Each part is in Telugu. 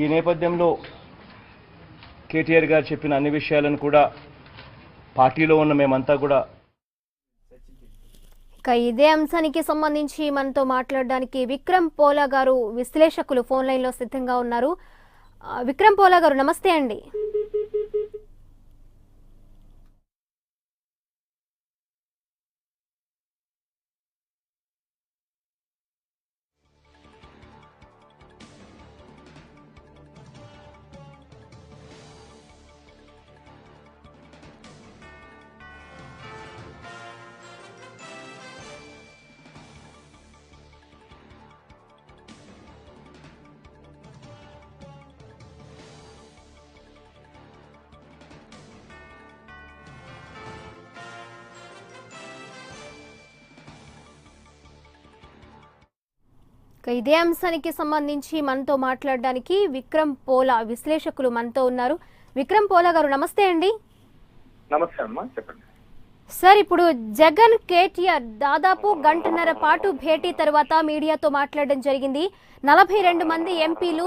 ఈ నేపథ్యంలో కేటీఆర్ గారు చెప్పిన అన్ని విషయాలను కూడా పార్టీలో ఉన్న మేమంతా కూడా ఇదే అంశానికి సంబంధించి మనతో మాట్లాడడానికి విక్రమ్ పోలా గారు విశ్లేషకులు ఫోన్ లైన్ లో సిద్ధంగా ఉన్నారు. విక్రమ్ పోలా గారు నమస్తే అండి. ఇదే అంశానికి సంబంధించి మనతో మాట్లాడడానికి విక్రమ్ పోలా విశ్లేషకులు మనతో ఉన్నారు. విక్రమ్ పోలా గారు నమస్తే అండి. నమస్తే అమ్మా, చెప్పండి సార్. ఇప్పుడు జగన్ కేటీఆర్ దాదాపు గంటన్నర పాటు భేటీ తర్వాత మీడియాతో మాట్లాడడం జరిగింది. 42 మంది ఎంపీలు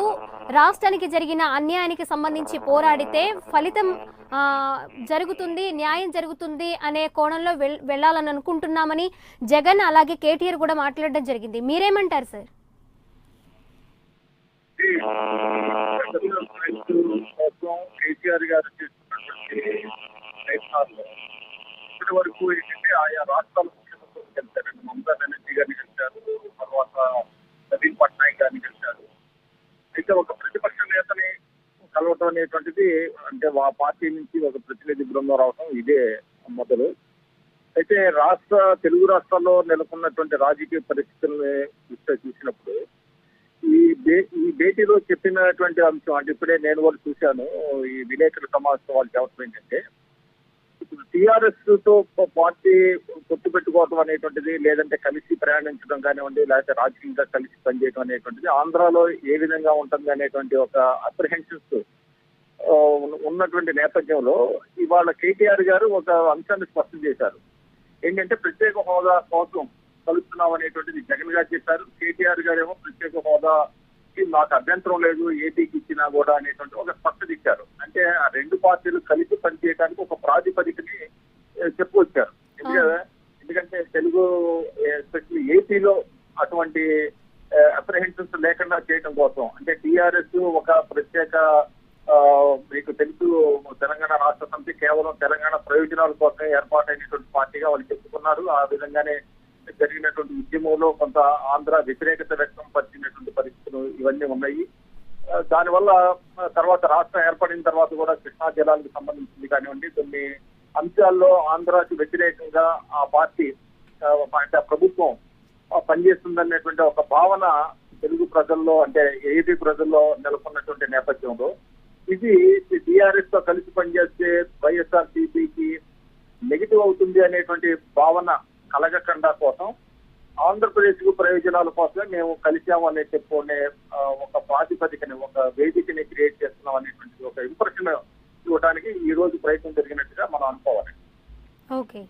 రాష్ట్రానికి జరిగిన అన్యాయానికి సంబంధించి పోరాడితే ఫలితం జరుగుతుంది, న్యాయం జరుగుతుంది అనే కోణంలో వెళ్ళాలని అనుకుంటున్నామని జగన్ అలాగే కేటీఆర్ కూడా మాట్లాడడం జరిగింది. మీరేమంటారు సార్? కేసీఆర్ గారు చేస్తున్నటువంటి ప్రయత్నాల్లో ఇప్పటి వరకు ఏంటంటే ఆయా రాష్ట్రాల ముఖ్యమంత్రులు గెలిచారండి. మమతా బెనర్జీ గారిని గెలిచారు, తర్వాత నవీన్ పట్నాయక్ గారిని గెలిచారు. అయితే ఒక ప్రతిపక్ష నేతని కలవటం అనేటువంటిది, అంటే ఆ పార్టీ నుంచి ఒక ప్రతినిధి బృందం రావటం ఇదే మొదలు. అయితే తెలుగు రాష్ట్రాల్లో నెలకొన్నటువంటి రాజకీయ పరిస్థితుల్ని చూసినప్పుడు ఈ భేటీలో చెప్పినటువంటి అంశం, అంటే ఇప్పుడే నేను కూడా చూశాను, ఈ విలేకరుల సమావేశం వాళ్ళు చెప్పడం ఏంటంటే, ఇప్పుడు టీఆర్ఎస్ తో పార్టీ పొత్తు పెట్టుకోవడం అనేటువంటిది, లేదంటే కలిసి ప్రయాణించడం కానివ్వండి, లేకపోతే రాజకీయంగా కలిసి పనిచేయడం అనేటువంటిది ఆంధ్రాలో ఏ విధంగా ఉంటుంది అనేటువంటి ఒక అప్రిహెన్షన్స్ ఉన్నటువంటి నేపథ్యంలో ఇవాళ కేటీఆర్ గారు ఒక అంశాన్ని స్పష్టం చేశారు. ఏంటంటే ప్రత్యేక హోదా కోసం కలుస్తున్నాం అనేటువంటిది జగన్ గారు చెప్పారు. కేటీఆర్ గారు ఏమో ప్రత్యేక హోదాకి నాకు అభ్యంతరం లేదు, ఏపీకి ఇచ్చినా కూడా అనేటువంటి ఒక స్పష్టత ఇచ్చారు. అంటే ఆ రెండు పార్టీలు కలిసి పనిచేయడానికి ఒక ప్రాతిపదికని చెప్పుకొచ్చారు. ఎందుకంటే తెలుగు ఎస్పెషల్లీ ఏపీలో అటువంటి అప్రిహెన్షన్స్ లేకుండా చేయడం కోసం, అంటే టీఆర్ఎస్ ఒక ప్రత్యేక, మీకు తెలుసు, తెలంగాణ రాష్ట్ర సమితి కేవలం తెలంగాణ ప్రయోజనాల కోసం ఏర్పాటైనటువంటి పార్టీగా వాళ్ళు చెప్పుకున్నారు. ఆ విధంగానే జరిగినటువంటి ఉద్యమంలో కొంత ఆంధ్ర వ్యతిరేకత వ్యక్తం పరిచినటువంటి పరిస్థితులు ఇవన్నీ ఉన్నాయి. దానివల్ల తర్వాత రాష్ట్రం ఏర్పడిన తర్వాత కూడా కృష్ణా జలాలకు సంబంధించింది కానివ్వండి, కొన్ని అంశాల్లో ఆంధ్రాకి వ్యతిరేకంగా ఆ పార్టీ, అంటే ప్రభుత్వం పనిచేస్తుందనేటువంటి ఒక భావన తెలుగు ప్రజల్లో, అంటే ఏపీ ప్రజల్లో నెలకొన్నటువంటి నేపథ్యంలో ఇది టీఆర్ఎస్ తో కలిసి పనిచేస్తే వైఎస్ఆర్సీపీకి నెగిటివ్ అవుతుంది అనేటువంటి భావన కలగకుండా కోసం, ఆంధ్రప్రదేశ్ కు ప్రయోజనాల కోసమే మేము కలిసాము అనే చెప్పుకునే ఒక ప్రాతిపదికని, ఒక వేదికని క్రియేట్ చేస్తున్నాం అనేటువంటి ఒక ఇంప్రెషన్ ఇవ్వడానికి ఈ రోజు ప్రయత్నం జరిగినట్టుగా మనం అనుకోవాలి. ఓకే.